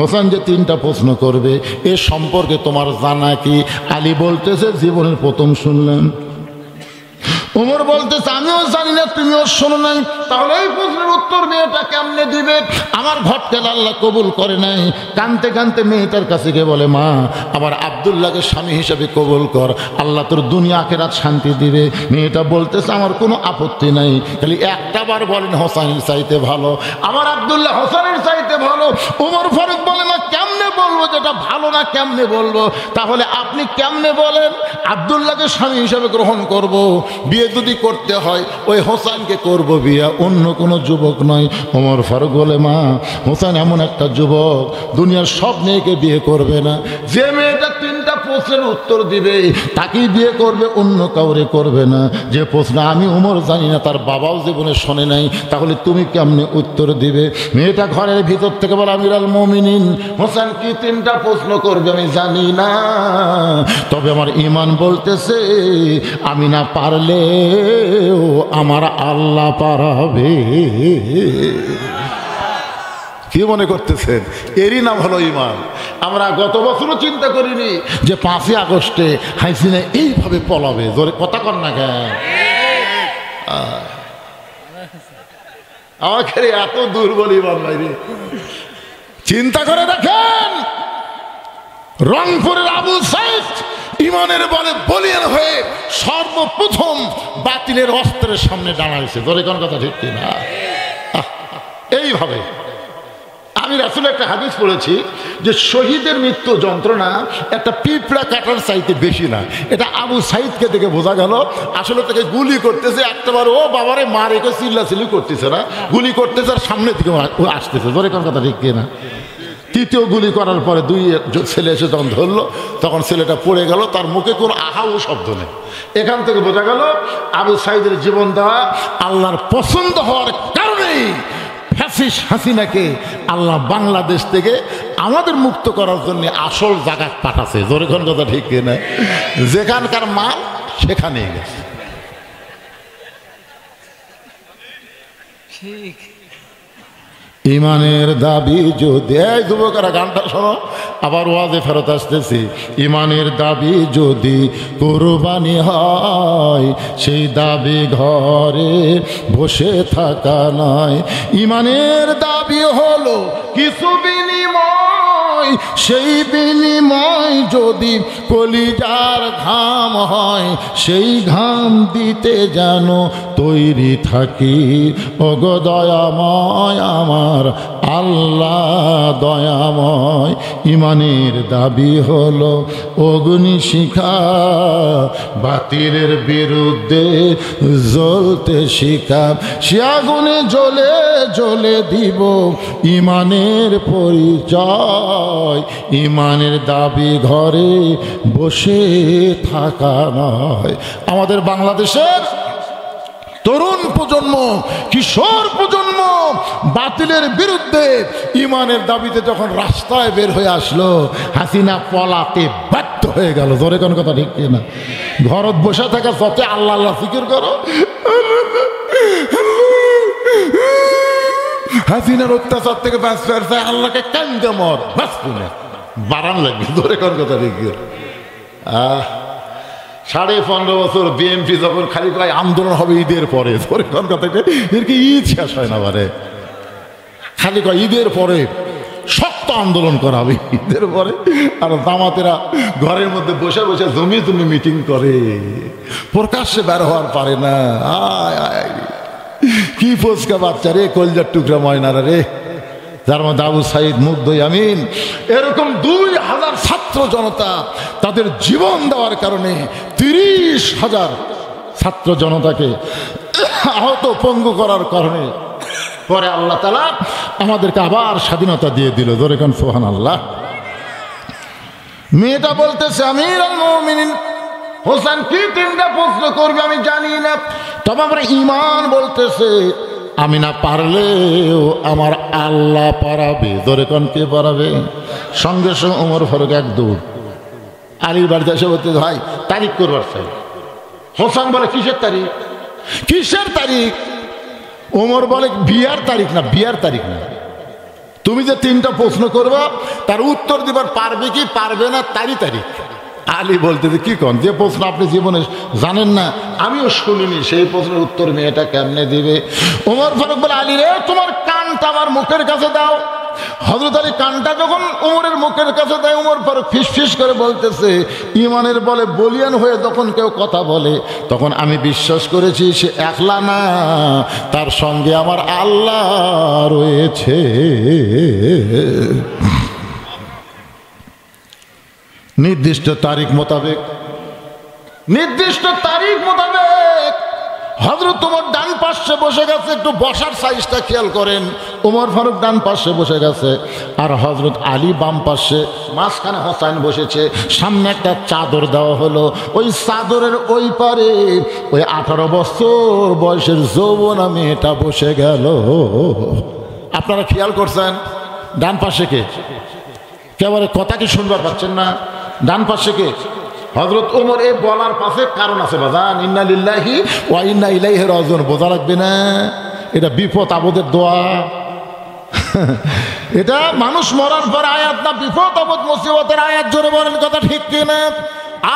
হোসেন যে তিনটা প্রশ্ন করবে এ সম্পর্কে তোমার জানা কি? আলী বলতেছে জীবনের প্রথম শুনলেন। উমর বলতেছে আমিও জানি না, তুমিও শোনো নাই, তাহলে এই প্রশ্নের উত্তর মেয়েটা কেমনে দিবে? আমার ঘটকে আল্লাহ কবুল করে নাই। কানতে কানতে মেয়েটার কাছে গিয়ে বলে, মা আবার আব্দুল্লাহকে স্বামী হিসেবে কবুল কর, আল্লাহ তোর দুনিয়া আখিরাত শান্তি দিবে। মেয়েটা বলতেছে আমার কোনো আপত্তি নাই, খালি একটা বার বলেন হোসেনের চাইতে ভালো, আমার আব্দুল্লাহ হোসেনের চাইতে ভালো। উমর ফারুক বলে, না কেমনে বলবো যেটা ভালো না, কেমনে বলবো? তাহলে আপনি কেমনে বলেন আব্দুল্লাহকে স্বামী হিসেবে গ্রহণ করব, বিয়ে যদি করতে হয় ওই হোসেনকে করব বিয়ে, অন্য কোনো যুবক নয়। ওমর ফারুক বলে, মা হোসেন এমন একটা যুবক দুনিয়ার সব মেয়েকে বিয়ে করবে না, যে মেয়েটা তিনটা প্রশ্নের উত্তর দিবে তাকেই বিয়ে করবে, অন্য কাউরে করবে না। যে প্রশ্ন আমি উমর জানি না, তার বাবাও জীবনে শোনে নাই, তাহলে তুমি কেমনে উত্তর দিবে? মেয়েটা ঘরের ভিতর থেকে বলে, আমিরুল মুমিনিন হোসেন কি তিনটা প্রশ্ন করবে আমি জানি না, তবে আমার ঈমান বলতেছে আমি না পারলে আমার আল্লাহ পারাবে। কি মনে করতেছেন এরই নাম হলো ঈমান? আমরা গত বছরও চিন্তা করিনি যে 5ই আগস্টে হাসিনা এইভাবে পলাবে। জোরে কথা কর না কেন? আমাকে এত দুর্বল ঈমান নাই রে। চিন্তা করে দেখেন, রংপুরের আবু সাইদ ইমানের বলে বলিয়ান হয়ে সর্বপ্রথম বাতিলের অস্ত্রের সামনে দাঁড়াইছে। ধরে কোন কথা ঠিক কিনা? এইভাবে আমি রাসূলের একটা হাদিস পড়েছি যে শহীদের মৃত্যু যন্ত্রণা একটা পিঁপড়া কাটার চাইতে বেশি না। এটা আবু সাইদকে দেখে বোঝা গেল আসলে তাকে গুলি করতেছে, একটাবার ও বাবারে মা রেখে চিল্লাচিল্লি করতেছে না, গুলি করতেছে আর সামনে থেকে ও আসতেছে। ধরে কোন কথা ঠিক কিনা? তৃতীয় গুলি করার পরে দুই ছেলে এসে যখন ধরলো তখন ছেলেটা পড়ে গেল, তার মুখে কোনো আহাও শব্দ নেই। এখান থেকে বোঝা গেল আবু সাইদের জীবন দেওয়া আল্লাহর পছন্দ হওয়ার কারণেই ফ্যাসিস্ট হাসিনাকে আল্লাহ বাংলাদেশ থেকে আমাদের মুক্ত করার জন্য আসল জায়গা পাঠাচ্ছে। জোরে কোন কথা ঠিক কিনা? যেখানকার মাল সেখানেই গেছে। ঠিক ইমানের দাবি যদি, এই যুবকেরা গানটা শোনো, আবার ওয়াজে ফেরত আসতেছি। ইমানের দাবি যদি কুরবানি হয়, সেই দাবি ঘরে বসে থাকা নয়। ইমানের দাবি হলো কিছু বিনিময়, সেই বিনিময় যদি কলিজার ঘাম হয়, সেই ঘাম দিতে যেন তৈরি থাকি। ওগো দয়াময় আমার আল্লাহ দয়াময়। ইমানের দাবি হলো অগ্নিশিখা, বাতিলের বিরুদ্ধে জ্বলতে শিখা। সে আগুনে জ্বলে জ্বলে দিব ইমানের পরিচয়। ইমানের দাবি ঘরে বসে থাকা নয়। আমাদের বাংলাদেশের তরুণ প্রজন্ম, কিশোর প্রজন্ম বাতিলের বিরুদ্ধে ইমানের দাবিতে যখন রাস্তায় বের হয়ে আসলো, হাসিনা পলাতে বাধ্য হয়ে গেল। জোরে কোন কথা ঠিক কিনা? ঘরত বসে থাকা সতে আল্লাহ আল্লাহ ফিকির করো, হাসিনার অত্যাচার থেকে বাঁচতে চায়, আল্লাহকে কান্দে মর, বাঁচবো না, বাড়ান লাগবে। ধরে কোন কথা ঠিক? 15.5 বছর বিএনপি যখন খালি কয় আন্দোলন হবে ঈদের পরে, ধরে কোন কথা, এর কি ঈদ শেষ হয় না? বারে খালি কয় ঈদের পরে শক্ত আন্দোলন করা হবে ঈদের পরে। আর জামাতেরা ঘরের মধ্যে বসে বসে জমি জমি মিটিং করে, প্রকাশ্যে বের হওয়ার পারে না। কি ফোসকা বাচ্চা রে, কলজার টুকরা ময়নারা রে, যার মধ্যে আবু সাইদ, মুগ্ধ ইয়ামিন, এরকম 2000 ছাত্র জনতা তাদের জীবন দেওয়ার কারণে 30,000 ছাত্র জনতাকে আহত পঙ্গু করার কারণে পরে আল্লাহ তাআলা আমাদেরকে আবার স্বাধীনতা দিয়ে দিল। ধরে কোন সুবহানাল্লাহ। মেয়েটা বলতেছে আমিরুল মুমিনিন হোসেন কি তিনটা প্রশ্ন করবে আমি জানি না, তবে আমার ঈমান বলতেছে আমি না পারলেও আমার আল্লাহ পারাবে। ধরে কোন কে পারাবে? সঙ্গে সঙ্গে ওমর ফারুক এক দৌড় আলীর বাড়িতে এসে বলতে, ভাই তারিখ করবার চাই। হোসেন বলে কিসের তারিখ? কিসের তারিখ? ওমর বলে বিয়ার তারিখ না, বিয়ার তারিখ না, তুমি যে 3টা প্রশ্ন করবা তার উত্তর দিবার পারবে কি পারবে না তারই তারিখ। আলী বলতে কি কন, যে প্রশ্ন আপনি জীবনে জানেন না, আমিও শুনিনি, সেই প্রশ্নের উত্তর মেয়েটা কেমনে দিবে? ওমর ফারুক বলে, আলী রে, তোমার কানটা আমার মুখের কাছে দাও। হযরত আলী কানটা যখন ওমরের মুখের কাছে দেয়, ওমর ফারুক ফিসফিস করে বলতেছে, ইমানের বলে বলিয়ান হয়ে যখন কেউ কথা বলে তখন আমি বিশ্বাস করেছি সে একলা না, তার সঙ্গে আমার আল্লাহ রয়েছে। নির্দিষ্ট তারিখ মোতাবেক হযরত ওমর ডান পাশে বসে গেছে। একটু বসার সাইজটা খেয়াল করেন। ওমর ফারুক ডান পাশে বসে গেছে আর হযরত আলী বাম পাশে, মাঝখানে হোসাইন বসেছে। সামনে একটা চাদর দেওয়া হলো, ওই চাদরের ওই পারে ওই 18 বছর বয়সের যৌবনা মেয়েটা বসে গেল। আপনারা খেয়াল করছেন ডান পাশে কে? কেবলে কথা কি শুনবার পাচ্ছেন না? ডান পাশে কে? হযরত ওমর। এই বলার পাশে কারণ আছে বাজান, ইন্না লিল্লাহি ওয়া ইন্না ইলাইহি রাজিউন। বোঝা লাগবে না, এটা বিপদ আপদের দোয়া। এটা মানুষ মরার পর আয়াত না, বিপদ আপদ মুসিবতের আয়াত। জোরে বলেন কথা ঠিক কিনা?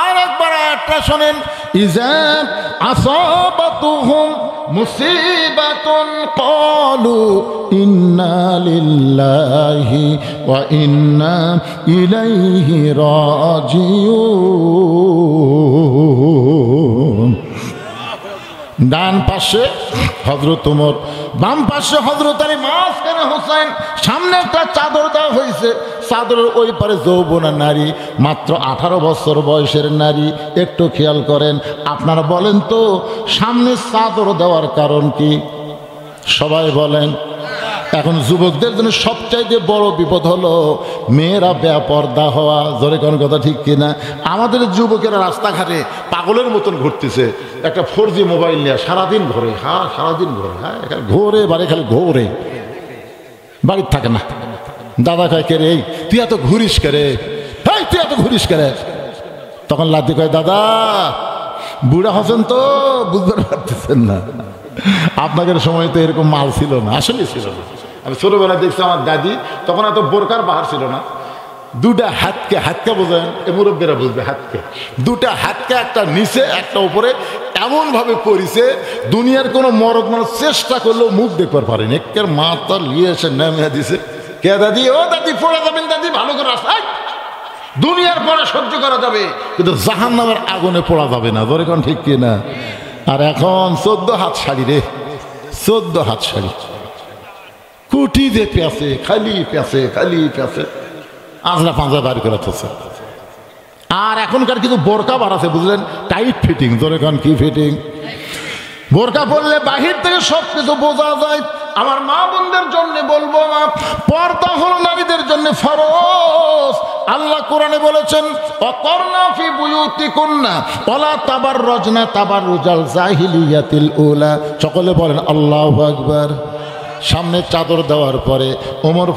আর একবার আয়াতটা শোনেন, ইজা আসাবাতুহুম মুসিবাতুন ক্বালু ইন্না লিল্লাহি ওয়া ইন্না ইলাইহি রাজিউন। ডান পাশে হযরত ওমর, বাম পাশে হযরত আলী, মাঝখানে হোসেন। সামনে একটা চাদর দেওয়া হয়েছে, চাদরের ওই পারে যৌবনা নারী, মাত্র 18 বছর বয়সের নারী। একটু খেয়াল করেন, আপনারা বলেন তো সামনে চাদর দেওয়ার কারণ কি? সবাই বলেন। এখন যুবকদের জন্য সবচাইতে বড় বিপদ হলো মেয়েরা বেপর্দা হওয়া। জোরে কোন কথা ঠিক কিনা? আমাদের যুবকেরা রাস্তাঘাটে পাগলের মতন ঘুরতেছে, একটা 4G মোবাইল নিয়ে সারাদিন ঘোরে। হ্যাঁ, সারাদিন ঘোরে। হ্যাঁ, ঘোরে বাড়ি, খালি ঘোরে, বাড়ির থাকে না। দাদা কয়, কে রে তুই এত ঘুরিস করে? হ্যাঁ, তুই এত ঘুরিস করে? তখন লাদি কয়, দাদা বুড়া হচ্ছেন তো, বুঝতে পারতেছেন না, আপনাদের সময় তো এরকম মাল ছিল না, আসলে ছিল না। আমি ছোটবেলায় দেখছি আমার দাদি, তখন এত বোরকার বাহার ছিল না। 2টা হাতকে বোঝেন, এ মুরব্বীরা বুঝবে, হাতকে 2টা হাতকে, একটা নিচে একটা উপরে, এমনভাবে পরিছে দুনিয়ার কোনো মরদ মানুষ চেষ্টা করলেও মুখ দেখবার পারেনি। একের মাথা নিয়ে এসে নেমে দিছে। কে দাদি? ও দাদি, পড়ে যাবেন দাদি, ভালো করে রাস্তায়। দুনিয়ার পরে সহ্য করা যাবে, কিন্তু জাহান্নামের আগুনে পড়া যাবে না। ধরে কোন ঠিক কিনা? আর এখন 14 হাত শাড়ি রে, 14 হাত শাড়ি, কুটি যে পেঁচে, খালি পেঁচে, খালি পেঁচে, আজরা পাঁজরা বাড়ি করে থাকছে। আর এখনকার কিছু বোরকা বাড়াছে, বুঝলেন, টাইট ফিটিং। ধরে কান কি ফিটিং? বোরকা পরলে বাহির থেকে সব কিছু বোঝা যায়। আমার মা বোনদের জন্য বলবো, মা, পর্দা হলো নারীদের জন্য ফরজ। আল্লাহ কোরআনে বলেছেন, ওয়াকরনা ফি বুয়ুতিকুন্না ওয়ালা তাবাররাজনা তাবাররুজাল জাহিলিয়াতিল উলা। সকলে বলেন আল্লাহু আকবার। সামনে চাদর দেওয়ার পরে ওমর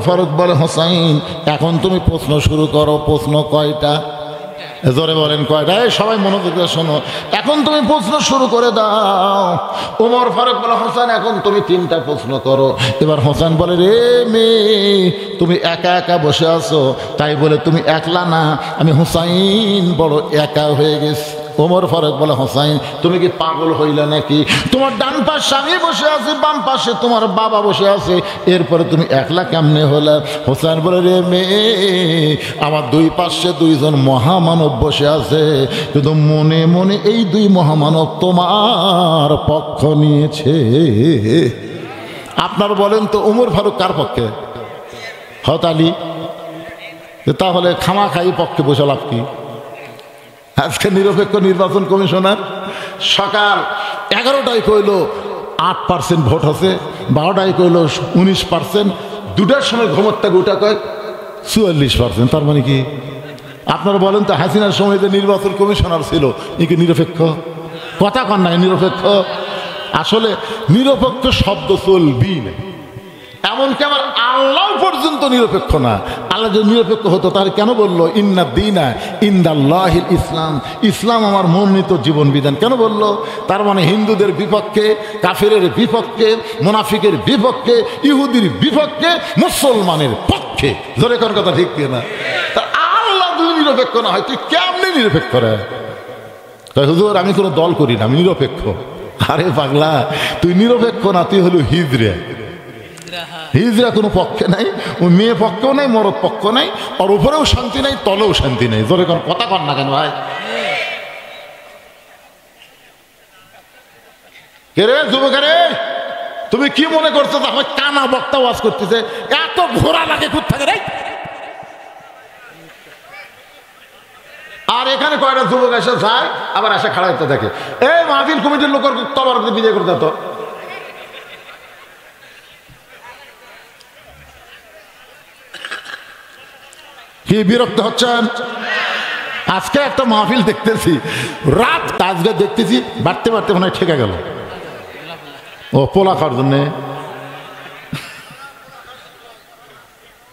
ফারুক বলে, হোসাইন, এখন তুমি প্রশ্ন শুরু করো। প্রশ্ন কয়টা? জোরে বলেন কয়টা? সবাই মনোযোগ দিয়ে শোনো। এখন তুমি প্রশ্ন শুরু করে দাও। ওমর ফারুক বলে, হোসেন, এখন তুমি 3টা প্রশ্ন করো। এবার হোসেন বলে, রে মেয়ে, তুমি একা একা বসে আছো, তাই বলে তুমি একলা না, আমি হুসাইন বড় একা হয়ে গেছি। ওমর ফারুক বলে, হোসাইন, তুমি কি পাগল হইলে নাকি? তোমার ডান পাশে আমি বসে আছি, বাম পাশে তোমার বাবা বসে আছে, এরপরে তুমি একলা কেমনে হলে? হোসেন বলে, রে মেয়ে, আমার 2 পাশে 2জন মহামানব বসে আছে, কিন্তু মনে মনে এই 2 মহামানব তোমার পক্ষ নিয়েছে। আপনার বলেন তো ওমর ফারুক কার পক্ষে? হযরত আলী। তাহলে খামাখাই পক্ষে বসে লাভ কি? আজকে নিরপেক্ষ নির্বাচন কমিশনার সকাল 11টায় কইল 8% ভোট আছে, 12টায় কইল 19%, 2টার সময় ঘুমোরটা গোটা কয় 44%। তার মানে কি? আপনারা বলেন তো, হাসিনার সময় যে নির্বাচন কমিশনার ছিল, এ কি নিরপেক্ষ? কথা কন নাই নিরপেক্ষ? আসলে নিরপেক্ষ শব্দ চলবি না। এমনকি আমার আল্লাহ পর্যন্ত নিরপেক্ষ না। আল্লাহ যদি নিরপেক্ষ হতো তাহলে কেন বললো ইন্না দীনা ইনদাল্লাহিল ইসলাম, ইসলাম আমার মনোনীত জীবন বিধান কেন বললো? তার মানে হিন্দুদের বিপক্ষে, কাফেরের বিপক্ষে, মুনাফিকের বিপক্ষে, ইহুদির বিপক্ষে, মুসলমানের পক্ষে। জোরে কোন কথা ঠিক না? তা আল্লাহ যদি নিরপেক্ষ না হয় তুই কেমনি নিরপেক্ষ রে? হুজুর আমি কোনো দল করি না, আমি নিরপেক্ষ। আরে পাগলা, তুই নিরপেক্ষ না, তুই হলো হিজড়া। হিজড়া কোনো পক্ষে নাই, ও মেয়ে পক্ষেও নাই, মরদ পক্ষ নাই, ওর উপরেও শান্তি নাই, তলেও শান্তি নাই। জোরে কোন কথা কর না কেন ভাই? কে রে যুবকেরে, তুমি কি মনে করছো যে আমার কানা বক্তা ওয়াজ করতেছে? এত ঘোরা লাগে কোথা থেকে? আর এখানে কয়টা যুবক এসে যায় আবার এসে খাড়া হতে থাকে, এই মাহফিল কমিটির লোকের তবার বিজয় করে দিত। কি বিরক্ত হচ্ছেন? আজকে একটা মাহফিল দেখতেছি, রাত আজকে দেখতেছি বাড়তে বাড়তে মনে হয় ঠেকে গেল। ও পোলা খাওয়ার জন্যে,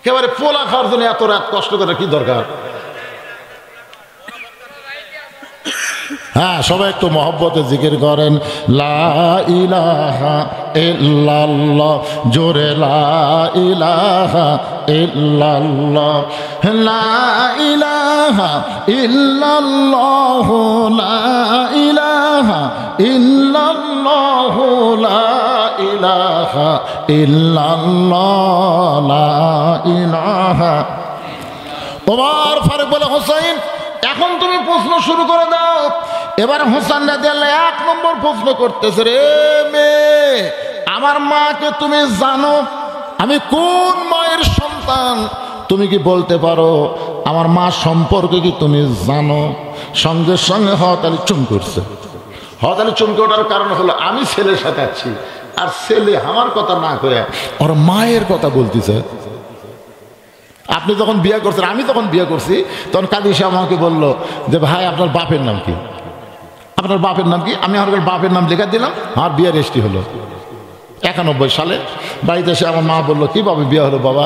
একেবারে পোলা খাওয়ার জন্য এত রাত কষ্ট করার কি দরকার? হ্যাঁ, সবাই একটু মহব্বতে জিকির করেন, লা ইলাহা ইল্লাল্লাহ, জোরে লা ইলাহা ইল্লাল্লাহ, লা ইলাহা ইল্লাল্লাহ, লা ইলাহা ইল্লাল্লাহ, লা ইলাহা ইল্লাল্লাহ, লা ইলাহা। ওমর ফারুক বলে, হোসেন এখন তুমি প্রশ্ন শুরু করে দাও। এবার হোসেন রাদিয়াল্লাহু আনহু 1 নম্বর প্রশ্ন করতেছে, রে মেয়ে, আমার মাকে তুমি জানো? আমি কোন মায়ের সন্তান তুমি কি বলতে পারো? আমার মা সম্পর্কে কি তুমি জানো? সঙ্গে সঙ্গে হতালি চুম করছে। হতালি চমকে ওঠার কারণ হলো আমি ছেলের সাথে আছি, আর ছেলে আমার কথা না করে ওর মায়ের কথা বলতেছে। আপনি যখন বিয়ে করছেন, আমি যখন বিয়ে করছি, তখন কাজী সাহেব আমাকে বললো যে ভাই আপনার বাপের নাম কি? আপনার বাপের নাম কি? আমি আমার বাপের নাম লেখা দিলাম, আমার বিয়ে রেজিস্ট্রি হলো 91 সালে। বাড়িতে এসে আমার মা বললো কি বাবা বিয়ে হলো? বাবা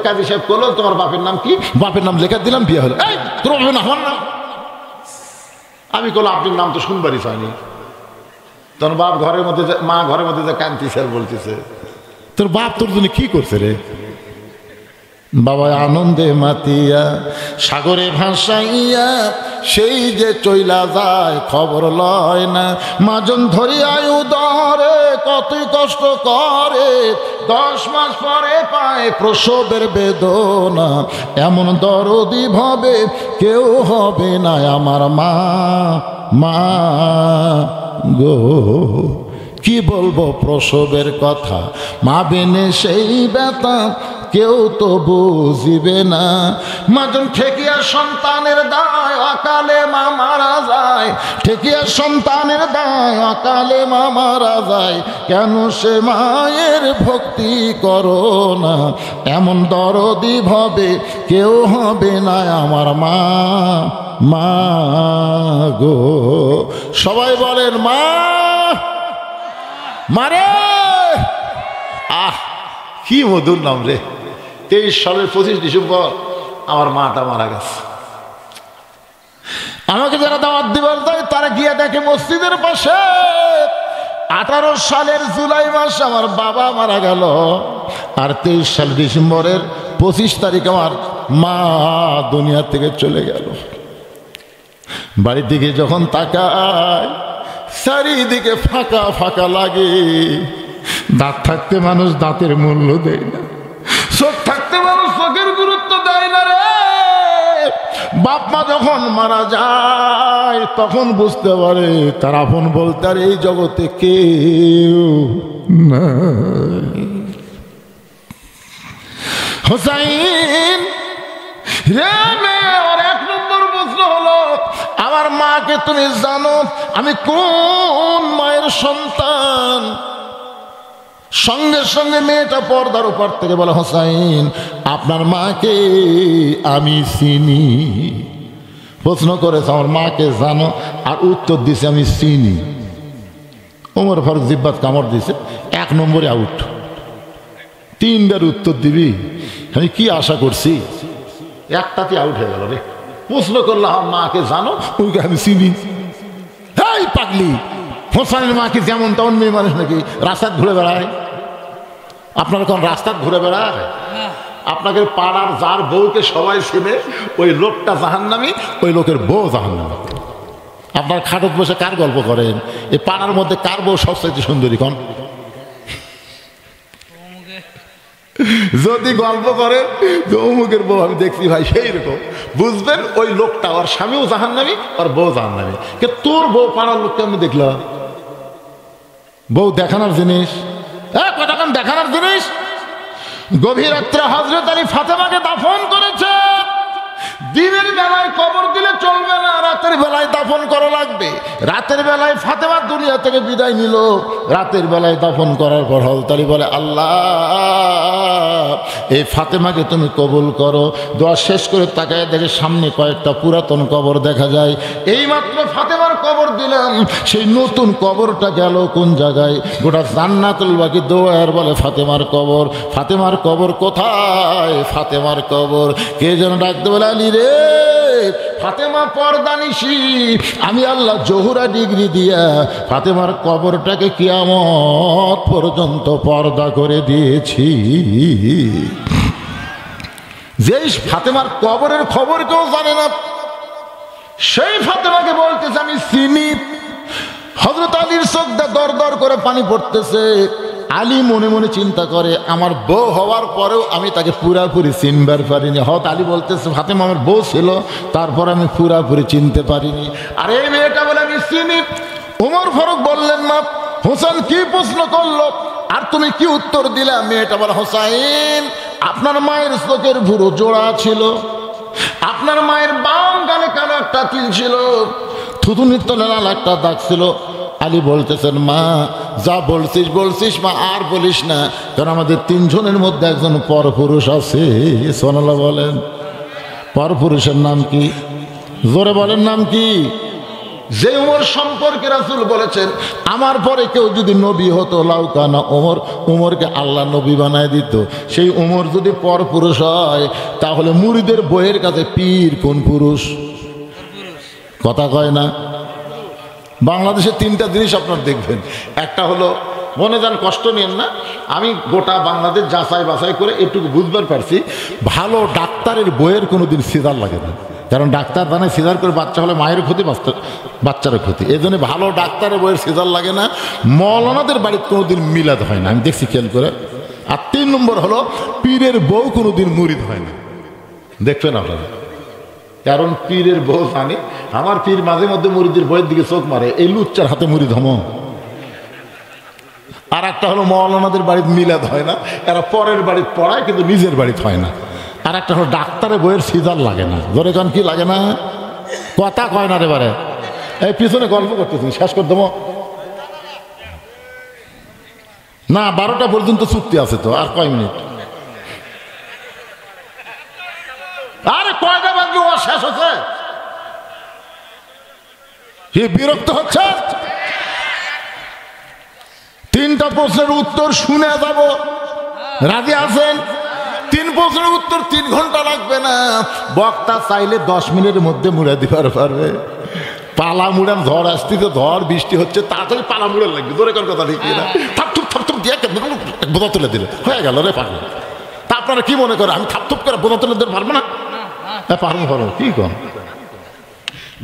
কাজী সাহেব বললো তোমার বাপের নাম কি? বাপের নাম লেখা দিলাম, বিয়ে হলো। এই তোর বাপের নাম? আমার নাম। আমি বললো আপনার নাম তো শুনবারই পাইনি। তখন বাপ ঘরের মধ্যে, মা ঘরের মধ্যে যে কান্তিছে আর বলতেছে, তোর বাপ তোর জন্য কি করছে রে? বাবা আনন্দে মাতিয়া সাগরে ভাসাইয়া সেই যে চইলা যায় খবর লয় না। মাজন ধরিয়ায় উদরে কতই কষ্ট করে, 10 মাস পরে পায় প্রসবের বেদনা। এমন দরদি ভাবে কেউ হবে না আমার মা। মা গো কি বলবো প্রসবের কথা, মা বেনে সেই ব্যথা কেউ তো বুঝিবে না। মাজন ঠেকিয়া সন্তানের দায় অকালে মা মারা যায়, ঠেকিয়া সন্তানের দায় অকালে মা মারা যায়। কেন সে মায়ের ভক্তি করো না? এমন দরদি ভাবে কেউ হবে না আমার মা। মা গো সবাই বলেন মা। মারে আহ কি মধুর নাম রে। 23 সালের 25 ডিসেম্বর আমার মাটা মারা গেছে। আমাকে যারা দাওয়াত দিবার যায় তারা গিয়ে দেখে মসজিদের পাশে 18 সালের জুলাই মাস আমার বাবা মারা গেল, আর 23 সাল ডিসেম্বরের 25 তারিখ আমার মা দুনিয়া থেকে চলে গেল। বাড়ির দিকে যখন তাকায় চারিদিকে ফাঁকা ফাঁকা লাগে। দাঁত থাকতে মানুষ দাঁতের মূল্য দেয় না, চোখ থাকতে মানুষ চোখের গুরুত্ব দেয় না রে। বাপ মা যখন মারা যায় তখন বুঝতে পারে তার আপন বলতে আর এই জগতে কেউ নাই। হোসাইন রে মেয়ে, আর 1 নম্বর প্রশ্ন হলো আমার মাকে তুমি জানো? আমি কোন মায়ের সন্তান? সঙ্গে সঙ্গে মেয়েটা পর্দার উপর থেকে বলে, হোসাইন আপনার মাকে আমি চিনি। প্রশ্ন করেছে আমার মাকে জানো? আর উত্তর দিছে আমি চিনি। ওমর ফারুক জিব্বাত কামড় দিছে, 1 নম্বরে আউট। তিনবার উত্তর দিবি, আমি কি আশা করছি? একটাতে আউট হয়ে গেল রে। প্রশ্ন করলাম মাকে জানো? ওইকে আমি চিনি। এই পাগলি, হোসেনের মাকে যেমন তেমন মেয়ে মানুষ নাকি রাস্তায় ঘুরে বেড়ায়? আপনার কোন রাস্তায় ঘুরে বেড়ায়? আপনাকে পাড়ার যার বউকে সবাই চেনে ওই লোকটা জাহান্নামী, ওই লোকের বউ জাহান্নামী। আপনার খাটত বসে কার গল্প করেন? এই পাড়ার মধ্যে কার বউ সবচেয়ে সুন্দরী কন? যদি গল্প করেন অমুকের বউ আমি দেখছি ভাই, সেই রকম বুঝবেন ওই লোকটা ওর স্বামীও জাহান্নামী, ওর বউ জাহান্নামী। তোর বউ পাড়ার লোককে আমি দেখলাম। বউ দেখানোর জিনিস, কতক্ষণ দেখানোর জিনিস। গভীর রাত্রে হযরত আলী ফাতেমাকে দাফন করেছে। দিনের বেলায় কবর দিলে চলবে না, রাতের বেলায় দাফন করা লাগবে। রাতের বেলায় ফাতেমা দুনিয়া থেকে বিদায় নিল। রাতের বেলায় দাফন করার পর হযরত আলী বলে, আল্লাহ এই ফাতেমাকে তুমি কবুল করো। দোয়া শেষ করে তাকায় দেখে সামনে কয়েকটা পুরাতন কবর দেখা যায়। এইমাত্র ফাতেমার কবর দিলাম, সেই নতুন কবরটা গেল কোন জায়গায়? গোটা জান্নাতুল বাকি দোয়ার বলে ফাতেমার কবর। ফাতেমার কবর কোথায়? ফাতেমার কবর। কে যেন ডাকতে বলে, আলী রে ফাতেমা পর্দানিশি, আমি আল্লাহ জোহরা ডিগ্রি দিয়া ফাতেমার কবরটাকে কিয়ামত পর্যন্ত পর্দা করে দিয়েছি। যেই ফাতেমার কবরের খবর কেউ জানে না, সেই ফাতেমাকে বলতেছে আমি চিনি। হযরত আলীর চোখ দিয়ে দর দর করে পানি পড়তেছে। আলী মনে মনে চিন্তা করে, আমার বউ হওয়ার পরেও আমি তাকে পুরাপুরি চিনবার পারিনি। হয়তো আলী বলতেছে ফাতেমা আমার বউ ছিল, তারপর আমি পুরাপুরি চিনতে পারিনি। আর এই মেয়েটা বলে আমি চিনি। ওমর ফারুক বললেন, মা হোসেন কি প্রশ্ন করলো আর তুমি কি উত্তর দিলা? মেয়েটা বলে, হোসাইন আপনার মায়ের চোখের ভুরু জোড়া ছিল, আপনার মায়ের বাম গালে কালো একটা তিল ছিল, থুতুনির তলে লাল একটা দাগ ছিল। আলী বলতেছেন, মা যা বলছিস বলছিস মা, আর বলিস না, কারণ আমাদের তিনজনের মধ্যে একজন পরপুরুষ আছে। সুবহানাল্লাহ বলেন। পরপুরুষের নাম কি? জোরে বলেন, নাম কি? যে উমর সম্পর্কে রাসূল বলেছেন, আমার পরে কেউ যদি নবী হতো লাউকানা ওমর, উমরকে আল্লাহ নবী বানায় দিত। সেই উমর যদি পরপুরুষ হয়, তাহলে মুরিদের বইয়ের কাছে পীর কোন পুরুষ? কথা কয় না? বাংলাদেশে তিনটা জিনিস আপনারা দেখবেন। একটা হলো, মনে যান কষ্ট নিয়েন না, আমি গোটা বাংলাদেশ যাচাই বাছাই করে এটুকু বুঝবার পারছি, ভালো ডাক্তারের বইয়ের কোনোদিন সিজার লাগে না। কারণ ডাক্তার জানে সিজার করে বাচ্চা হলে মায়ের ক্ষতি, বাচ্চারও ক্ষতি। এই জন্য ভালো ডাক্তারের বইয়ের সিজার লাগে না। মৌলানাদের বাড়িতে কোনোদিন মিলাদ হয় না, আমি দেখছি খেয়াল করে। আর 3 নম্বর হলো, পীরের বউ কোনোদিন মুরিদ হয় না। দেখবেন আপনারা, কারণ পীরের বউ জানে আমার পীর মাঝে মধ্যে মুরিদের বইয়ের দিকে চোখ মারে, এই লুচ্চার হাতে মুরিদ হম। আর একটা হলো, মৌলানাদের বাড়িতে মিলাদ হয় না, এরা পরের বাড়িতে পড়ায় কিন্তু নিজের বাড়িতে হয় না। আর একটা হলো, ডাক্তারের বইয়ের সিজার লাগে না। ধরে কারণ কি লাগে না? কথা কয় না রে বারে। এই পিছনে গল্প করতেছি, শেষ করে দেবো না? 12টা পর্যন্ত চুক্তি আছে তো, আর কয় মিনিট? আরে কয়টা বাজবে, ও শেষ হচ্ছে। বিরক্ত হচ্ছে। 3টা প্রশ্নের উত্তর শুনে যাব, রাজি আছেন? 3 প্রশ্নের উত্তর 3 ঘন্টা লাগবে না। বক্তা চাইলে 10 মিনিটের মধ্যে মুড়ে দিতে পারবে। পালা মুড়ান, ঝড় আসতেছে, ঝড় বৃষ্টি হচ্ছে, তাড়াতাড়ি পালা মুড়ান লাগবে। ধরে কোন কথা ঠিক না? থাপথুপ থাপথুপ দিয়ে বোঝা তুলে দিলে হয়ে গেল রে পাগল। তা আপনারা কি মনে করে আমি থাপথুপ করে বোঝা তুলে দিতে পারবো না? পারবো পারবো, কি কম।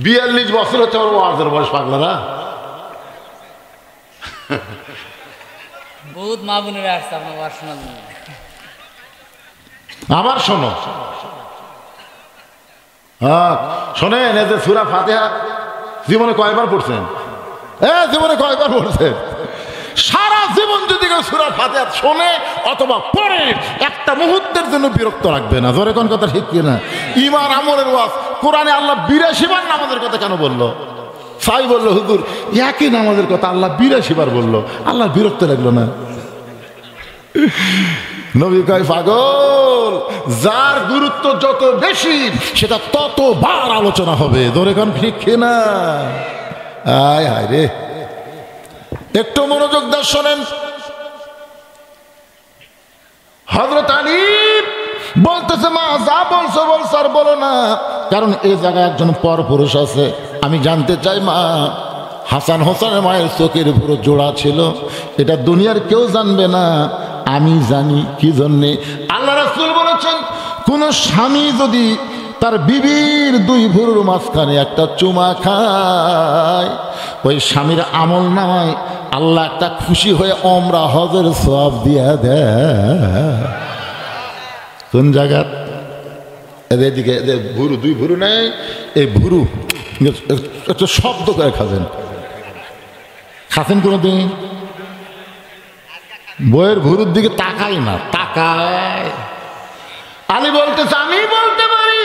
42 বছর হচ্ছে আমার ওয়াজের বয়স, পাগলারা। বহুত মা বোনেরা আসছে আপনার ওয়াজ শোনার জন্য। আবার শোনো, হ্যাঁ শোনেন, এই যে সূরা ফাতিহা জীবনে কয়বার পড়ছেন? জীবনে কয়বার পড়ছেন? সারা জীবন যদি কেউ সূরা ফাতিহা শোনে অথবা পড়ে, একটা মুহূর্তের জন্য বিরক্ত রাখবে না। জোরে কোন কথা ঠিক কিনা? ঈমান আমলের ওয়াজ। কোরআনে আল্লাহ 82 বার নামাজের কথা কেন বললো? সাই বললো, হুজুর একই নামাজের কথা আল্লাহ 82 বার বললো, আল্লাহ বিরক্ত লাগলো না? নবী কয়, পাগল, যার গুরুত্ব যত বেশি সেটা ততবার আলোচনা হবে। ধরে কোন ঠিক কিনা? আয় হায় রে, একটু মনোযোগ দিয়ে শোনেন। হযরত আলী বলতেছে, মা যা বলছো বলছো, আর বলো না, কারণ এই জায়গায় একজন পরপুরুষ আছে। আমি জানতে চাই মা, হাসান হোসেনের মায়ের চোখের পুরো জোড়া ছিল, এটা দুনিয়ার কেউ জানবে না, আমি জানি। কি জন্যে? আল্লাহ রাসূল বলেছেন, কোন স্বামী যদি তার বিবির দুই ভুরুর মাঝখানে একটা চুমা খায়, ওই স্বামীর আমল নামায় আল্লাহ একটা খুশি হয়ে ওমরা হজের সওয়াব দিয়া দেয়। কোন জায়গা? এদিকে ভুরু, দুই ভুরু নেই, এই ভুরু একটু শব্দ করে খাবেন। খাচ্ছেন কোনোদিন? বইয়ের ভুরুর দিকে তাকাই না, তাকায়। আলী বলতেছে, আমি বলতে পারি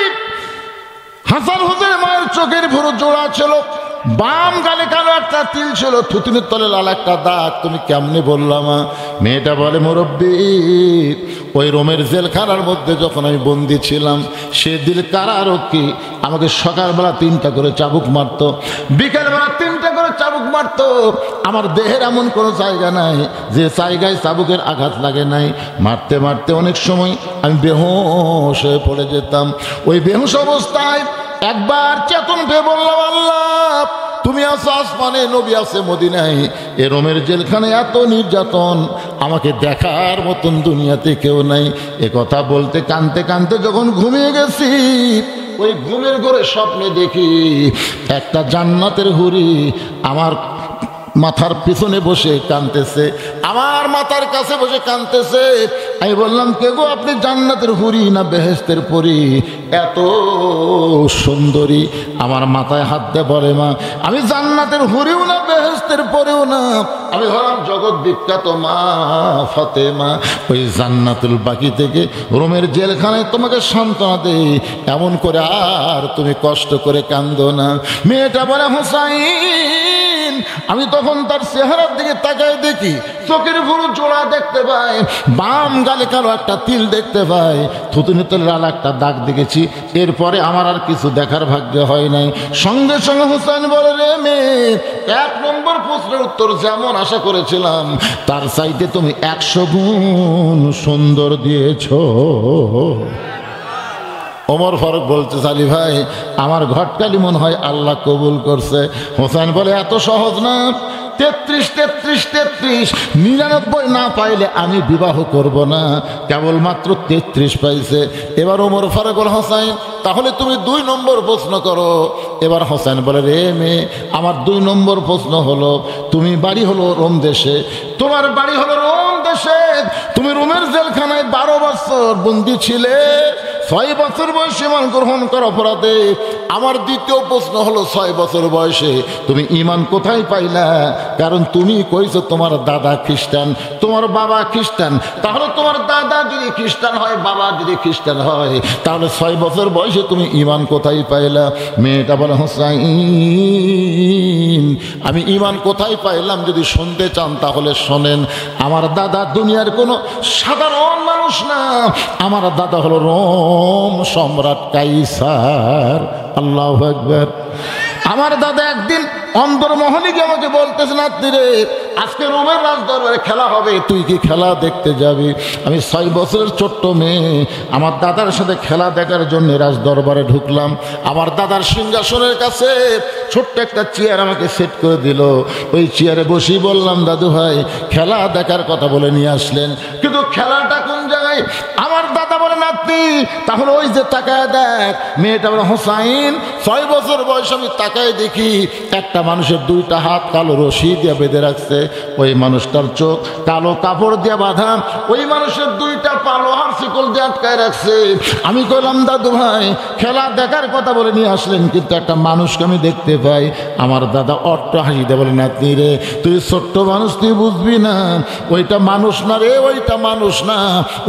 হাসান হোসেনের মায়ের চোখের ভুরু জোড়া ছিল, বাম গালে কালো একটা তিল ছিল, থুতুনির তলে লাল একটা দাগ। তুমি কেমনে বললাম? মেয়েটা বলে, মুরব্বী, ওই রোমের জেলখানার মধ্যে যখন আমি বন্দি ছিলাম, সে দিল কারারক্ষী আমাকে সকালবেলা 3টা করে চাবুক মারতো, বিকেলবেলা 3টা করে চাবুক মারতো। আমার দেহের এমন কোনো জায়গা নাই যে জায়গায় চাবুকের আঘাত লাগে নাই। মারতে মারতে অনেক সময় আমি বেহুশ হয়ে পড়ে যেতাম। ওই বেহুশ অবস্থায় একবার চেতন পেয়ে বললাম, আল্লাহ তুমি আছো আসমানে, নবী আছে মদিনায়, এ রোমের জেলখানায় এত নির্যাতন, আমাকে দেখার মতন দুনিয়াতে কেউ নাই। এ কথা বলতে কানতে কানতে যখন ঘুমিয়ে গেছি, ওই ঘুমের ঘরে স্বপ্নে দেখি একটা জান্নাতের হুরি আমার মাথার পিছনে বসে কাঁদতেছে, আমার মাথার কাছে বসে কাঁদতেছে। আমি বললাম, কে গো আপনি? জান্নাতের হুরি না বেহেশতের পরী? এত সুন্দরী। আমার মাথায় হাত দিয়ে বলে, মা আমি জান্নাতের হুরিও না বেহেশতের পরেও না, আমি হলাম জগৎ বিখ্যাত মা ফাতেমা। ওই জান্নাতুল বাকি থেকে রোমের জেলখানায় তোমাকে সান্ত্বনা দেই, এমন করে আর তুমি কষ্ট করে কান্দো না। মেয়েটা বলে, হোসাইন, আমি তখন তার চেহারার দিকে তাকায় দেখি চোখের ভুরু জোড়া দেখতে পাই, বাম গালে কালো একটা তিল দেখতে পাই, থুতুনি তলে লাল একটা দাগ দেখেছি। এরপরে আমার আর কিছু দেখার ভাগ্য হয় নাই। সঙ্গে সঙ্গে হোসেন বলে, রে মেয়ে, 1 নম্বর প্রশ্নের উত্তর যেমন আশা করেছিলাম তার চাইতে তুমি 100 গুণ সুন্দর দিয়েছো। ওমর ফারুক বলতে, আলী ভাই, আমার ঘটকালি মনে হয় আল্লাহ কবুল করছে। হোসেন বলে, এত সহজ না, 33, 33, 33, 99 না পাইলে আমি বিবাহ করব না। কেবলমাত্র 33 পাইছে। এবার ওমর ফারুক বলে, হোসেন তাহলে তুমি 2 নম্বর প্রশ্ন করো। এবার হোসেন বলে, রে মেয়ে, আমার 2 নম্বর প্রশ্ন হলো, তুমি বাড়ি হলো রোম দেশে, তোমার বাড়ি হলো রোম দেশে, তুমি রোমের জেলখানায় 12 বছর বন্দী ছিলে, 6 বছর বয়সে ইমান গ্রহণ করার অপরাধে। আমার দ্বিতীয় প্রশ্ন হলো, 6 বছর বয়সে তুমি ইমান কোথায় পাইলা? কারণ তুমি কইছো তোমার দাদা খ্রিস্টান, তোমার বাবা খ্রিস্টান। তাহলে তোমার দাদা যদি খ্রিস্টান হয়, বাবা যদি খ্রিস্টান হয়, তাহলে 6 বছর বয়সে তুমি ইমান কোথায় পাইলা? মেয়েটা বলে, হোসাইন, আমি ইমান কোথায় পাইলাম যদি শুনতে চান তাহলে শোনেন। আমার দাদা দুনিয়ার কোনো সাধারণ মানুষ না, আমার দাদা হলো রোম সম্রাট কাইসার। আল্লাহু আকবার। আমার দাদা একদিন অন্দরমহলে গিয়ে আমাকে বলতেছে, নাতি রে, আজকে রোমের রাজদরবারে খেলা হবে, তুই কি খেলা দেখতে যাবি? আমি 6 বছরের ছোট্ট মেয়ে, আমার দাদার সাথে খেলা দেখার জন্য রাজদরবারে ঢুকলাম। আমার দাদার সিংহাসনের কাছে ছোট্ট একটা চেয়ার আমাকে সেট করে দিল। ওই চেয়ারে বসেই বললাম, দাদু ভাই, খেলা দেখার কথা বলে নিয়ে আসলেন, কিন্তু খেলাটা কোন জায়গায়? আমার দাদা বলে, নাতি তাহলে ওই যে তাকায় দেখ। মেয়েটা বলে, হোসাইন, 6 বছর বয়স আমি তাকায় দেখি একটা মানুষের 2টা হাত কালো রশি দিয়ে বেঁধে রাখছে, ওই মানুষটার চোখ কালো কাপড় দিয়ে বাঁধা, ওই মানুষের 2টা পা লোহার শিকল দিয়ে আটকায় রাখছে। আমি কইলাম, দাদু ভাই, খেলা দেখার কথা বলে নিয়ে আসলেন, কিন্তু একটা মানুষকে আমি দেখতে পাই। আমার দাদা অট্ট হাসি দিয়ে বলে, নাতনি রে, তুই ছোট্ট মানুষ, তুই বুঝবি না, ওইটা মানুষ না রে, ওইটা মানুষ না,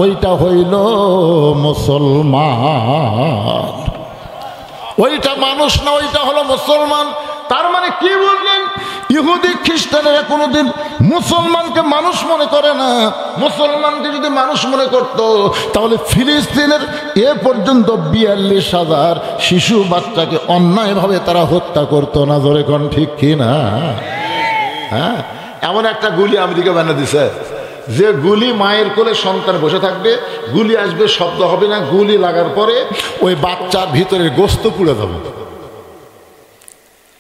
ওইটা হইল মুসলমান। ওইটা মানুষ না, ওইটা হলো মুসলমান। তার মানে কি বললেন? ইহুদি খ্রিস্টানেরা কোনোদিন মুসলমানকে মানুষ মনে করে না। মুসলমানকে যদি মানুষ মনে করত, তাহলে ফিলিস্তিনের এ পর্যন্ত 42,000 শিশু বাচ্চাকে অন্যায়ভাবে তারা হত্যা করতো না। জোরে কোন ঠিক কি না? হ্যাঁ, এমন একটা গুলি আমেরিকা বানিয়ে দিছে, যে গুলি মায়ের কোলে সন্তান বসে থাকবে, গুলি আসবে, শব্দ হবে না, গুলি লাগার পরে ওই বাচ্চার ভিতরে গোস্ত পুড়ে যাবে।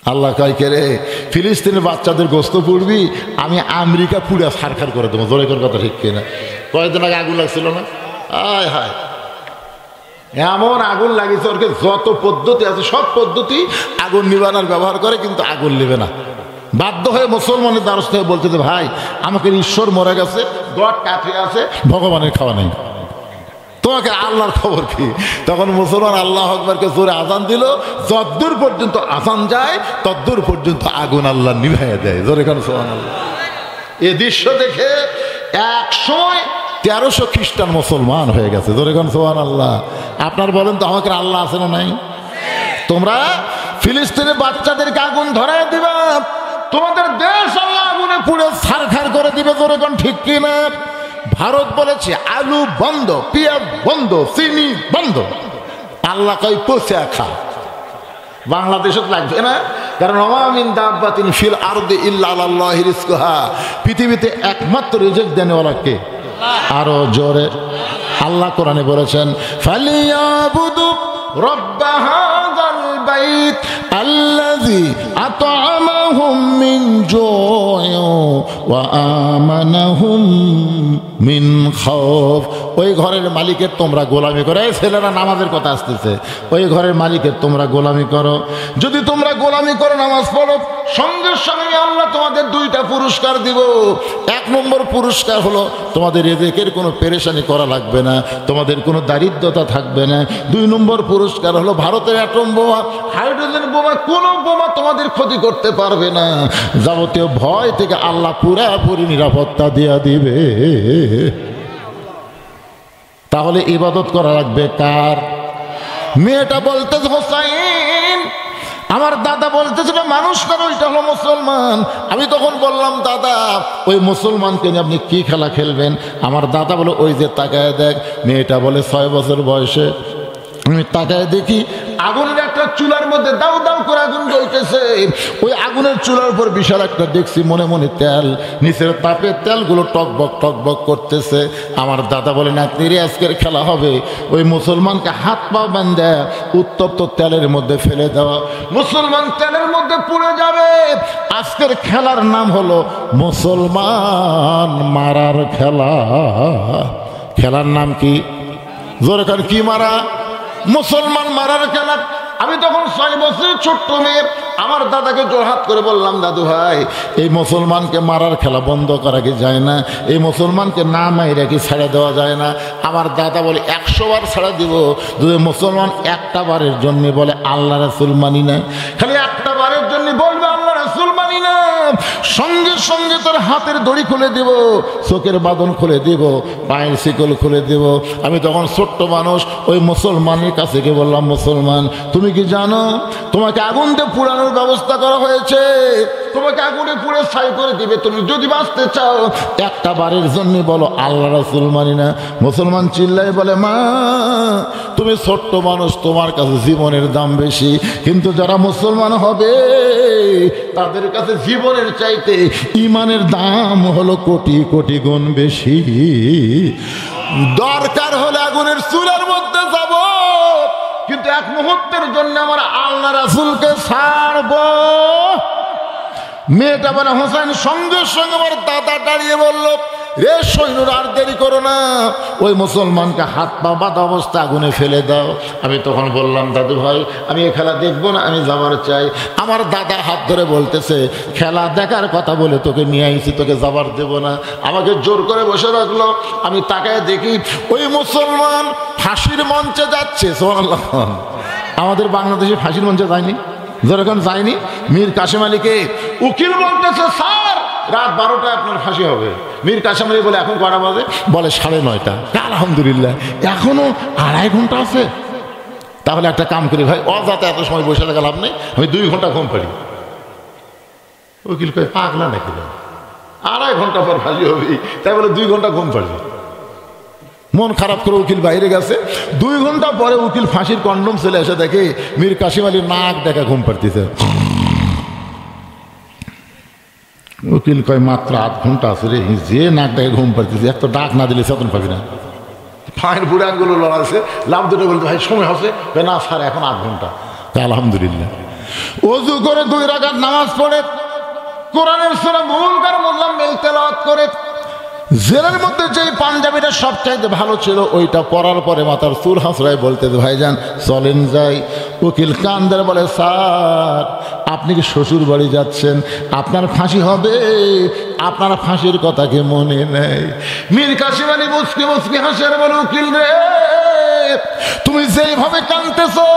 আল্লাহ কয় কে রে, ফিলিস্তিনের বাচ্চাদের গোস্ত পুড়বি, আমি আমেরিকা পুড়ে ছারখার করে দেবো। জোরে কোন কথা ঠিক কিনা? কয়েকদিন আগে আগুন লাগছিল না? আয় হায়, এমন আগুন লাগিয়েছে ওরকে, যত পদ্ধতি আছে সব পদ্ধতি আগুন নিবানোর ব্যবহার করে, কিন্তু আগুন নেবে না। বাধ্য হয়ে মুসলমানের দ্বারস্থ হয়ে বলছে যে ভাই আমাকে ঈশ্বর মরে গেছে, গড কাঠে আছে, ভগবানের খাওয়া নেই, তোমাকে আল্লাহর খবর কি? তখন মুসলমান আল্লাহ আকবরকে জোরে আজান দিল, যদ্দূর পর্যন্ত আজান যায় তদ্দূর পর্যন্ত আগুন আল্লাহ নিভাইয়া দেয়। জোরে কেন সুবহানাল্লাহ। এ দৃশ্য দেখে এক সময় 1300 খ্রিস্টান মুসলমান হয়ে গেছে। জোরে কেন সুবহানাল্লাহ। আপনার বলেন তো আমাকে আল্লাহ আছে না নাই? তোমরা ফিলিস্তিনের বাচ্চাদেরকে আগুন ধরায় দিবা, তোমাদের দেশ আল্লাহ আগুনে পুড়ে ছারখার করে দিবে। জোরে কোন ঠিক কিনা? ভারত বলেছে আলু বন্ধ, পেঁয়াজ বন্ধ, চিনি বন্ধ, আল্লাহ কই পচে খা। বাংলাদেশত লাগবে না, কারণ ওয়ামিন দাব্বাতিন ফিল আরদি ইল্লা আলাল্লাহি রিজকুহা, পৃথিবীতে একমাত্র রিজিক দেনেওয়ালা কে? আরো জোরে। আল্লাহ কোরআনে বলেছেন ফালিয়াবুদু রব্ব হাযাল বাইত আল্লাযী আত'আমাহুম মিন জু'ইন ওয়া আমানাহুম মিন খাউফ। ওই ঘরের মালিকের তোমরা গোলামি করো। এই ছেলেরা নামাজের কথা আসতেছে, ওই ঘরের মালিকের তোমরা গোলামি করো। যদি তোমরা গোলামি করো, নামাজ পড়ো, সঙ্গে সঙ্গে আল্লাহ তোমাদের 2টা পুরস্কার দিব। 1 নম্বর পুরস্কার হলো তোমাদের রিজিকের কোনো পেরেশানি করা লাগবে না, তোমাদের কোনো দারিদ্রতা থাকবে না। 2 নম্বর পুরস্কার হলো ভারতের অ্যাটম বোমা, হাইড্রোজেন বোমা, কোনো বোমা তোমাদের ক্ষতি করতে পারবে না। যাবতীয় ভয় থেকে আল্লাহ পুরাপুরি নিরাপত্তা দিয়া দিবে। তাহলে ইবাদত করা লাগবে কার? মেয়েটা বলতেছে হোসাইন, আমার দাদা বলতেছিল মানুষ না, ওইটা হলো মুসলমান। আমি তখন বললাম দাদা ওই মুসলমানকে নিয়ে আপনি কি খেলা খেলবেন? আমার দাদা বলে ওই যে তাকায় দেখ। মেয়েটা বলে 6 বছর বয়সে। আমি তাকায় দেখি আগুনের একটা চুলার মধ্যে দাউ দাউ করে আগুন জ্বলতেছে। ওই আগুনের চুলার উপর বিশাল একটা দেখছি মনে মনে তেল, নিচের তাপে তেলগুলো টকবক টকবক করতেছে। আমার দাদা বলে নাতনিরে আজকের খেলা হবে, ওই মুসলমানকে হাত পা বাঁধে উত্তপ্ত তেলের মধ্যে ফেলে দেওয়া, মুসলমান তেলের মধ্যে পুড়ে যাবে। আজকের খেলার নাম হলো মুসলমান মারার খেলা। খেলার নাম কি? জোরে কার কি মারা? মুসলমান মারার খেলা। আমি তখন 6 বছরের ছোট্ট মেয়ে, আমার দাদাকে জোরহাত করে বললাম দাদু ভাই এই মুসলমানকে মারার খেলা বন্ধ করা কি যায় না? এই মুসলমানকে না মাইরা কি ছেড়ে দেওয়া যায় না? আমার দাদা বলে 100 বার ছেড়ে দিব, যদি মুসলমান একটা বারের জন্য বলে আল্লাহ রাসূল মানি না, খালি একটা বারের জন্য বলবে আল্লাহ রাসূল মানি না, সঙ্গে সঙ্গে তোর হাতের দড়ি খুলে দিব, চোখের বাঁধন খুলে দিব, পায়ের শিকল খুলে দিব। আমি তখন ছোট্ট মানুষ, ওই মুসলমানের কাছে গিয়ে বললাম মুসলমান তুমি কি জানো তোমাকে আগুন দিয়ে পুরানোর ব্যবস্থা করা হয়েছে, তোমাকে আগুনে পুড়ে ছাই করে দিবে, তুমি যদি বাঁচতে চাও একটা বারের জন্য বলো আল্লাহ রাসূল মানি না। মুসলমান চিল্লাই বলে মা তুমি ছোট্ট মানুষ, তোমার কাছে জীবনের দাম বেশি, কিন্তু যারা মুসলমান হবে তাদের কাছে জীবনের চাইতে ইমানের দাম হলো কোটি কোটি গুণ বেশি। দরকার হলে আগুনের চুলার মধ্যে যাব, কিন্তু এক মুহূর্তের জন্য আমার আল্লাহ রাসূলকে ছাড়বো। মেয়েটা বলে হোসেন, সঙ্গে সঙ্গে আমার দাদা দাঁড়িয়ে বলল রে সৈন্যর আর দেরি করো না, ওই মুসলমানকে হাত পা বাঁধা অবস্থা আগুনে ফেলে দাও। আমি তখন বললাম দাদু ভাই আমি এ খেলা দেখবো না, আমি যাবার চাই। আমার দাদা হাত ধরে বলতেছে খেলা দেখার কথা বলে তোকে নিয়ে আইছি, তোকে যাবার দেব না। আমাকে জোর করে বসে রাখলো। আমি তাকায় দেখি ওই মুসলমান ফাঁসির মঞ্চে যাচ্ছে। সুবহানাল্লাহ। আমাদের বাংলাদেশে ফাঁসির মঞ্চে যায়নি, যেরকম যায়নি। মীর কাসেম আলীকে উকিল বলতেছে স্যার রাত 12টায় আপনার ফাঁসি হবে। মীর কাসেম আলী বলে এখন কটা বাজে? বলে 9:30। আলহামদুলিল্লাহ এখনো 2.5 ঘন্টা আছে। তাহলে একটা কাম করি ভাই, অযথা এত সময় বসে থাকা লাভ নেই, আমি 2 ঘন্টা ঘুম পারি। উকিল কয় পাগলা নাকি, 2.5 ঘন্টা পর ফাঁসি হবে, তাই বলে 2 ঘন্টা ঘুম পারি। মন খারাপ করে উকিল বাইরে গেছে। 2 ঘন্টা পরে উকিল ফাঁসির কন্ডম ছেলে এসে দেখে মীর কাসেম আলী নাক দেখা ঘুম পাড়তেছে। উকিল কয় মাত্র 8 ঘন্টা আছে রে, যে নাক ডাকে ঘুম পাড়তেছে, এক তো ডাক না দিলে চেতন পাবি না। পায়ের বুড়ে আঙ্গুলো লড়াছে, লাভ দুটো বলতে ভাই সময় হচ্ছে, না স্যার এখন 8 ঘন্টা। আলহামদুলিল্লাহ ওযু করে 2 রাকাত নামাজ পড়ে কোরআনের সূরা মুলকার মুজাম্মিল তেলাওয়াত করে, জেলের মধ্যে যে পাঞ্জাবিটা সবচাইতে ভালো ছিল ওইটা পরার পরে মাথার চুল হাসড়ায় বলতে ভাইজান চলেন যাই। উকিল কান্দার বলে স্যার আপনি কি শ্বশুর বাড়ি যাচ্ছেন, আপনার ফাঁসি হবে, আপনার ফাঁসির কথা কি মনে নেই? মীর কাসিম আলী মুচকি মুচকি হাসে আর বলে উকিল রে তুমি যেইভাবে কাঁদতেছো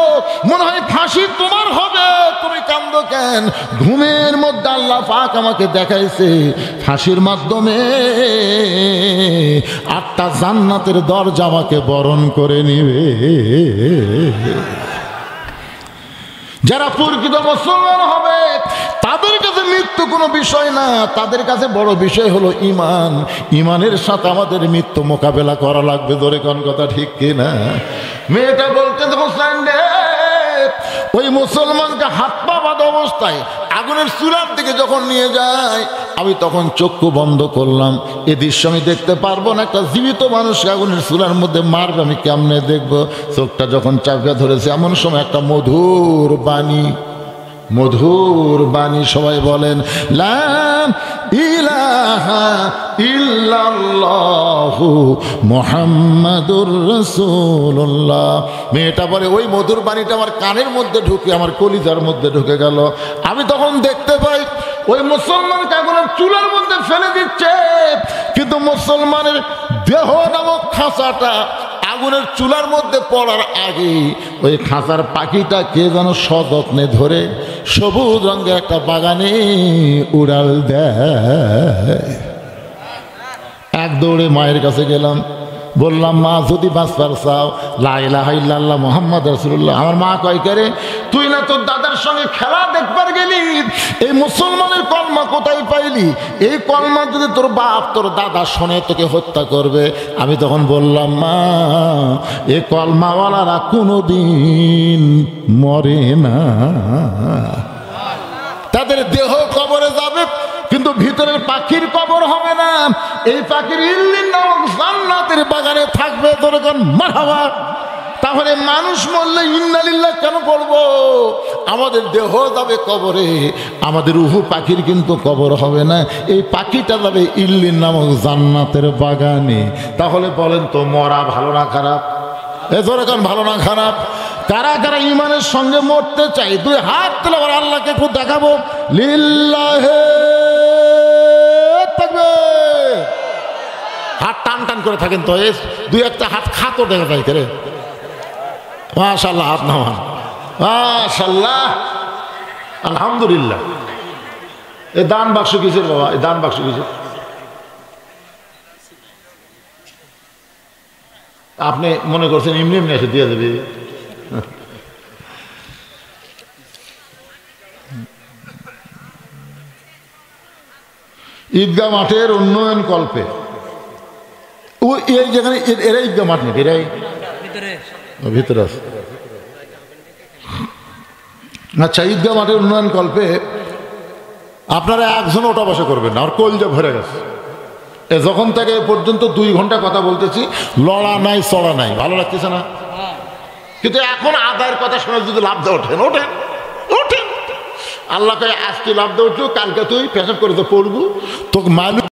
মনে হয় ফাঁসি তোমার হবে, তুমি কান্দো কেন? ঘুমের মধ্যে আল্লাহ পাক আমাকে দেখাইছে ফাঁসির মাধ্যমে 8টা জান্নাতের দরজা আমাকে বরণ করে নিবে। যারা প্রকৃত মুসলমান হবে তাদের কাছে মৃত্যু কোনো বিষয় না, তাদের কাছে বড় বিষয় হলো ঈমান। ঈমানের সাথে আমাদের মৃত্যু মোকাবেলা করা লাগবে। ধরে কোন কথা ঠিক কিনা? মেয়েটা বলতে হোসেন রে ওই মুসলমানকে হাত পা বাঁধা অবস্থায় আগুনের চুলার দিকে যখন নিয়ে যায় আমি তখন চক্ষু বন্ধ করলাম। এ দৃশ্য আমি দেখতে পারবো না, একটা জীবিত মানুষকে আগুনের চুলার মধ্যে মারবে আমি কেমনে দেখবো? চোখটা যখন চাপড়ে ধরেছে এমন সময় একটা মধুর বাণী সবাই বলেন লা ইলাহা ইল্লাল্লাহু মুহাম্মাদুর রাসূলুল্লাহ। মেয়েটা বলে ওই মধুর বাণীটা আমার কানের মধ্যে ঢুকে আমার কলিজার মধ্যে ঢুকে গেল। আমি তখন দেখতে পাই ওই মুসলমানকে আগুনের চুলার মধ্যে ফেলে দিচ্ছে, কিন্তু মুসলমানের দেহ নামক খাঁচাটা আগুনের চুলার মধ্যে পড়ার আগে ওই খাঁচার পাখিটা কে যেন সযত্নে ধরে সবুজ রঙের একটা বাগানে উড়াল দেয়। এক দৌড়ে মায়ের কাছে গেলাম, বললাম মা যদি বাঁচবার চাও লা ইলাহা ইল্লাল্লাহ মুহাম্মদ রাসূলুল্লাহ। আমার মা কয় করে তুই না তোর দাদার সঙ্গে খেলা দেখবার গেলি, এই মুসলমানের কলমা কোথায় পাইলি? এই কলমা যদি তোর বাপ তোর দাদা শোনে তোকে হত্যা করবে। আমি তখন বললাম মা এই কলমাওয়ালারা কোনোদিন মরে না, তাদের দেহ কবরে যাবে কিন্তু ভিতরের পাখির কবর হবে না। এই পাখির ইল্লিন নামক জান্নাতের বাগানে থাকবে। তোর কোন মারহাবা। তাহলে মানুষ মরলে ইন্না লিল্লাহ কেন পড়বো? আমাদের দেহ যাবে কবরে, আমাদের রুহু পাখির কিন্তু কবর হবে না। এই পাখিটা যাবে ইল্লিন নামক জান্নাতের বাগানে। তাহলে বলেন তো মরা ভালো না খারাপ? এ ধরে কোন ভালো না খারাপ? কারা কারা ঈমানের সঙ্গে মরতে চাই? 2 হাত তুলে আবার আল্লাহকে একটু দেখাবো। লিল্লাহে তাকবীর। হাত টান টান করে থাকেন তো, 2-1টা হাত খাতো দেখা যায় করে। মাশাআল্লাহ, হাত নামান। মাশাআল্লাহ, আলহামদুলিল্লাহ। এই দান বাক্স কিসের বাবা? এই দান বাক্স কিসের? আপনি মনে করছেন এমনি এমনি এসে দিয়ে দেবে? ঈদগাহ মাঠের উন্নয়ন কল্পে ও এই যেখানে এরা ঈদগাহ মাঠ নাকি? এরাই ভিতরে আছে। আচ্ছা, ঈদগাহ মাঠের উন্নয়ন কল্পে আপনারা একজন ওটা বসে করবেন না, আর কলজা ভরে গেছে। যখন থেকে পর্যন্ত 2 ঘন্টা কথা বলতেছি, লড়া নাই চড়া নাই, ভালো লাগতেছে না? কিন্তু এখন আদায়ের কথা শোনা যদি লাভ দেওয়া ওঠেন ওঠেন ওঠেন। আল্লাহ আজকে লাভ দেওয়া উঠলো, কালকে তুই পেশাব করে তো পড়বো তোকে মালুম